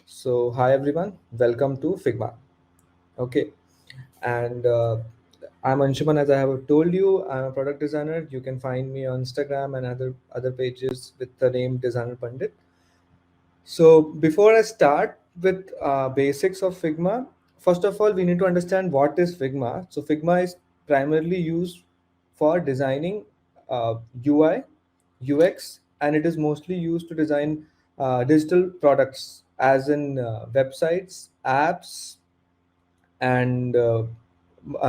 So, hi everyone, welcome to Figma. Okay, and I'm Anshuman. As I have told you, I'm a product designer. You can find me on Instagram and other pages with the name Designer Pandit. So, before I start with basics of Figma, first of all, we need to understand what is Figma. So, Figma is primarily used for designing UI, UX, and it is mostly used to design digital products, as in websites, apps, and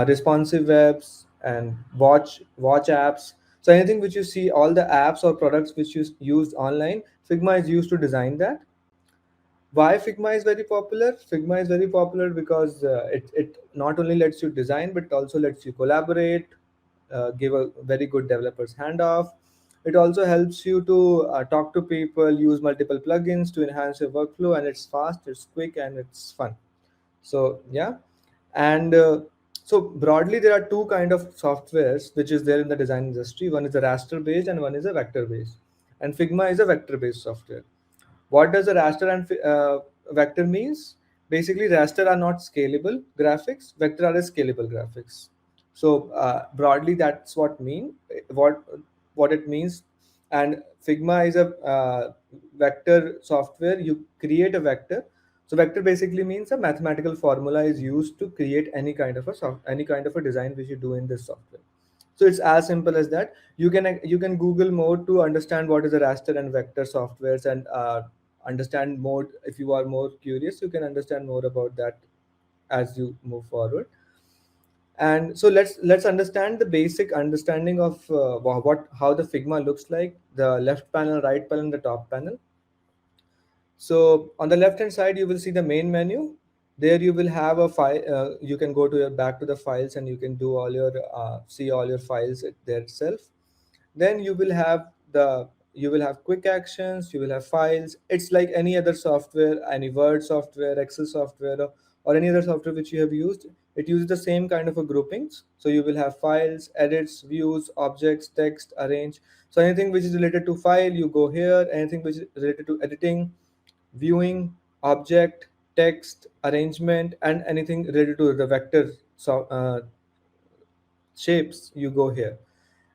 responsive webs and watch apps. So anything which you see, all the apps or products which you use online, Figma is used to design that. Why Figma is very popular? Figma is very popular because it not only lets you design but also lets you collaborate, give a very good developer's handoff. It also helps you to talk to people, use multiple plugins to enhance your workflow, and it's fast, it's quick, and it's fun. So yeah, and so broadly there are two kind of softwares which is there in the design industry. One is a raster based and one is a vector based, and Figma is a vector based software. What does a raster and vector means? Basically, raster are not scalable graphics, vector are a scalable graphics. So broadly, that's what what it means. And Figma is a vector software. You create a vector. So vector basically means a mathematical formula is used to create any kind of a design which you do in this software. So it's as simple as that. You can Google more to understand what is a raster and vector softwares, and understand more. If you are more curious, you can understand more about that as you move forward. And so let's understand the basic understanding of what how the Figma looks like: the left panel, right panel, the top panel. So on the left hand side, you will see the main menu. There you will have a file. You can go to your back to the files, and you can do all your see all your files there itself. Then you will have quick actions, you will have files. It's like any other software, any Word software, Excel software, or any other software which you have used. It uses the same kind of a groupings. So you will have files, edits, views, objects, text, arrange. So anything which is related to file, you go here. Anything which is related to editing, viewing, object, text, arrangement, and anything related to the vector shapes, you go here.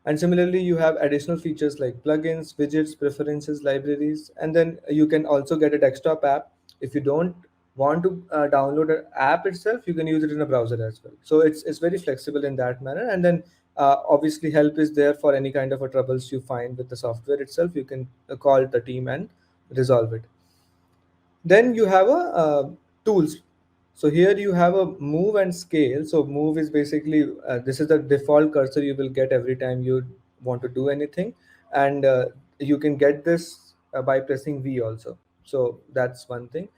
And similarly, you have additional features like plugins, widgets, preferences, libraries, and then you can also get a desktop app. If you don't want to download an app itself, you can use it in a browser as well. So it's very flexible in that manner. And then obviously help is there for any kind of a troubles you find with the software itself. You can call the team and resolve it. Then you have a tools. So here you have a move and scale. So move is basically this is the default cursor you will get every time you want to do anything, and you can get this by pressing V also. So that's one thing.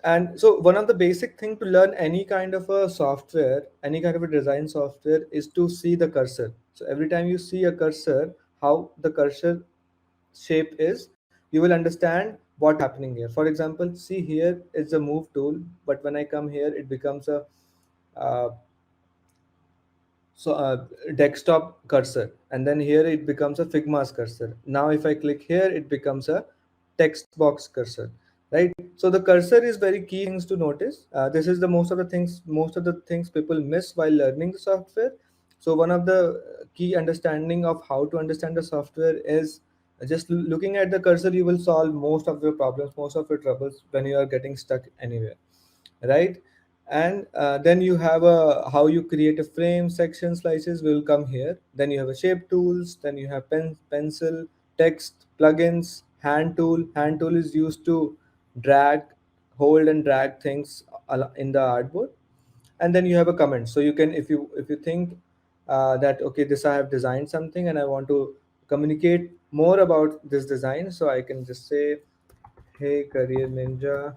And so one of the basic thing to learn any kind of a software, any kind of a design software, is to see the cursor. So every time you see a cursor, how the cursor shape is, you will understand what happening here. For example, see, here is a move tool, but when I come here it becomes a uh, desktop cursor, and then here it becomes a Figma's cursor. Now if I click here, it becomes a text box cursor, right? So the cursor is very key things to notice. This is the most of the things people miss while learning the software. So one of the key understanding of how to understand the software is just looking at the cursor. You will solve most of your problems, most of your troubles when you are getting stuck anywhere, right? And then you have a how you create a frame. Section slices will come here. Then you have a shape tools, then you have pencil, text, plugins, hand tool is used to drag, hold and drag things in the artboard. And then you have a comment. So you can, if you think that okay, this I have designed something and I want to communicate more about this design, so I can just say, hey career ninja,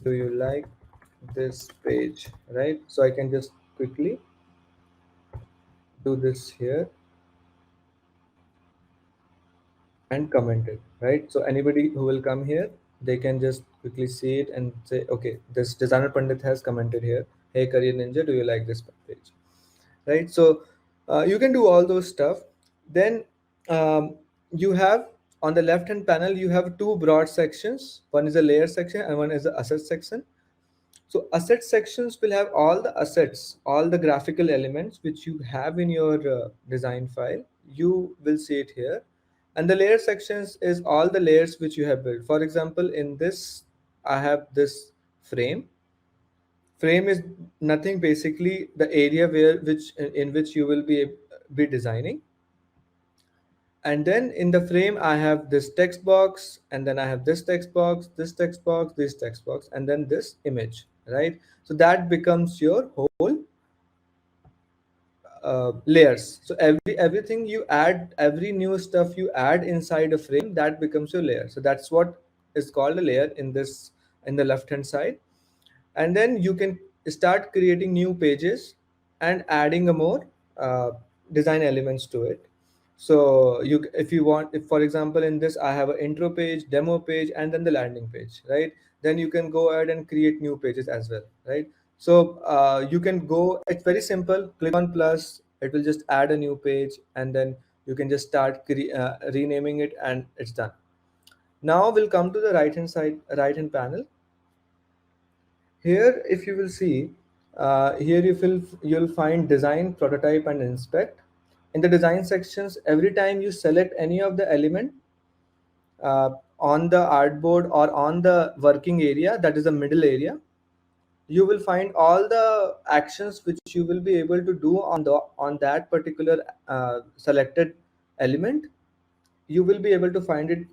do you like this page, right? So I can just quickly do this here and comment it, right? So anybody who will come here, they can just quickly see it and say, okay, this designer Pandit has commented here, hey career ninja, do you like this page, right? So you can do all those stuff. Then you have On the left hand panel, you have two broad sections. One is a layer section and one is the asset section. So asset sections will have all the assets, all the graphical elements which you have in your design file. You will see it here. And the layer sections is all the layers which you have built. For example, in this, I have this frame. Frame is nothing, basically the area where which in which you will be designing. And then in the frame I have this text box, and then I have this text box, this text box, this text box, and then this image, right? So that becomes your whole layers. So everything you add, every new stuff you add inside a frame, that becomes your layer. So that's what is called a layer in this, in the left hand side. And then you can start creating new pages and adding a more design elements to it. So you, if you want, if for example in this I have an intro page, demo page, and then the landing page, right? Then you can go ahead and create new pages as well, right? So you can go, it's very simple, click on plus, it will just add a new page, and then you can just start renaming it, and it's done. Now we'll come to the right hand side, right hand panel. Here, if you will see, here you'll find design, prototype, and inspect. In the design sections, every time you select any of the element on the artboard or on the working area, that is the middle area, you will find all the actions which you will be able to do on that particular selected element. You will be able to find it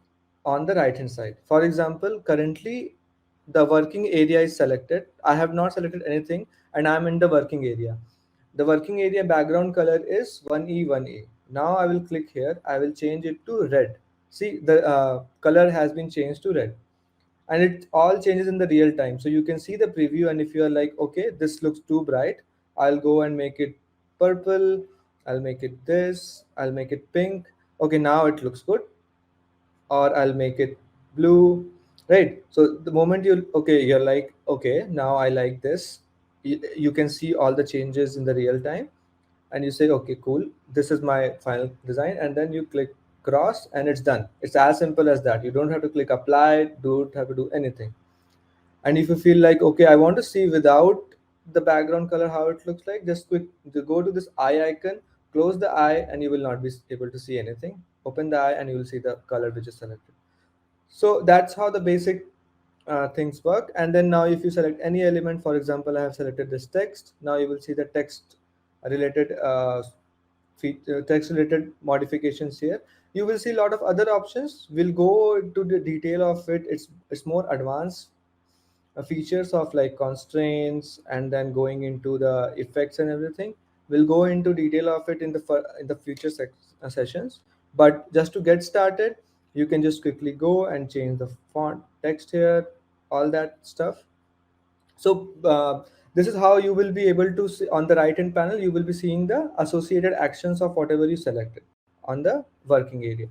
on the right hand side. For example, currently the working area is selected. I have not selected anything, and I'm in the working area. The working area background color is 1E 1A. Now I will click here, I will change it to red. See, the color has been changed to red, and it all changes in the real time. So you can see the preview, and if you are like, okay, this looks too bright, I'll go and make it purple, I'll make it this, I'll make it pink. Okay, now it looks good. Or I'll make it blue, right? So the moment you, okay, you're like, okay, now I like this. You can see all the changes in the real time, and you say, okay, cool, this is my final design, and then you click cross, and it's done. It's as simple as that. You don't have to click apply, don't have to do anything. And if you feel like, okay, I want to see without the background color how it looks like, just go to this eye icon, close the eye, and you will not be able to see anything. Open the eye and you will see the color which is selected. So that's how the basic things work. And then now if you select any element, for example, I have selected this text, now you will see the text related text related modifications here. You will see a lot of other options. We'll go into the detail of it. It's more advanced features of like constraints, and then going into the effects and everything. We'll go into detail of it in the future sessions. But just to get started, you can just quickly go and change the font, text here, all that stuff. So this is how you will be able to see on the right hand panel. You will be seeing the associated actions of whatever you selected on the working area.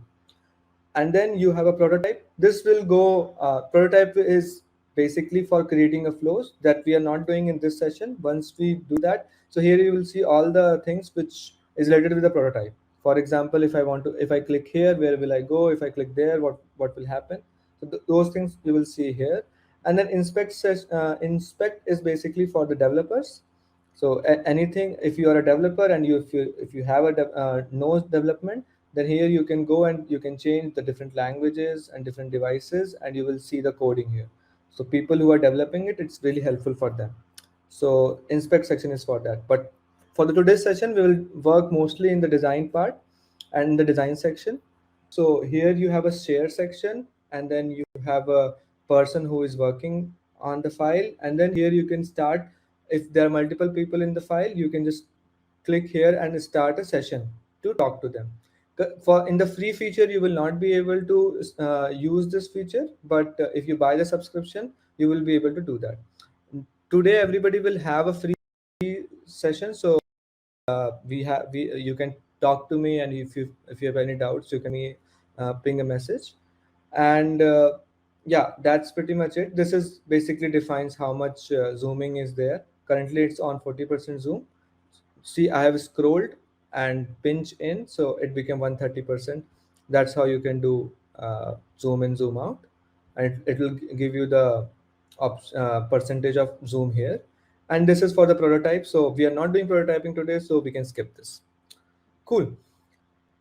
And then you have a prototype. This will go, prototype is basically for creating a flows that we are not doing in this session. Once we do that, so here you will see all the things which is related with the prototype. For example, if I want to, if I click here, where will I go? If I click there, what will happen? So those things you will see here. And then inspect is basically for the developers. So anything, if you are a developer and if you have a knows development, then here you can go and you can change the different languages and different devices, and you will see the coding here. So people who are developing it, it's really helpful for them. So inspect section is for that. But for the today's session, we will work mostly in the design part and in the design section. So here you have a share section, and then you have a person who is working on the file, and then here you can start. If there are multiple people in the file, you can just click here and start a session to talk to them. For in the free feature, you will not be able to use this feature, but if you buy the subscription, you will be able to do that. Today everybody will have a free session, so we you can talk to me, and if you have any doubts, you can ping a message. And yeah, that's pretty much it. This is basically defines how much zooming is there. Currently it's on 40% zoom. See, I have scrolled and pinch in, so it became 130%. That's how you can do zoom in, zoom out, and it will give you the percentage of zoom here. And this is for the prototype. So we are not doing prototyping today, so we can skip this. Cool.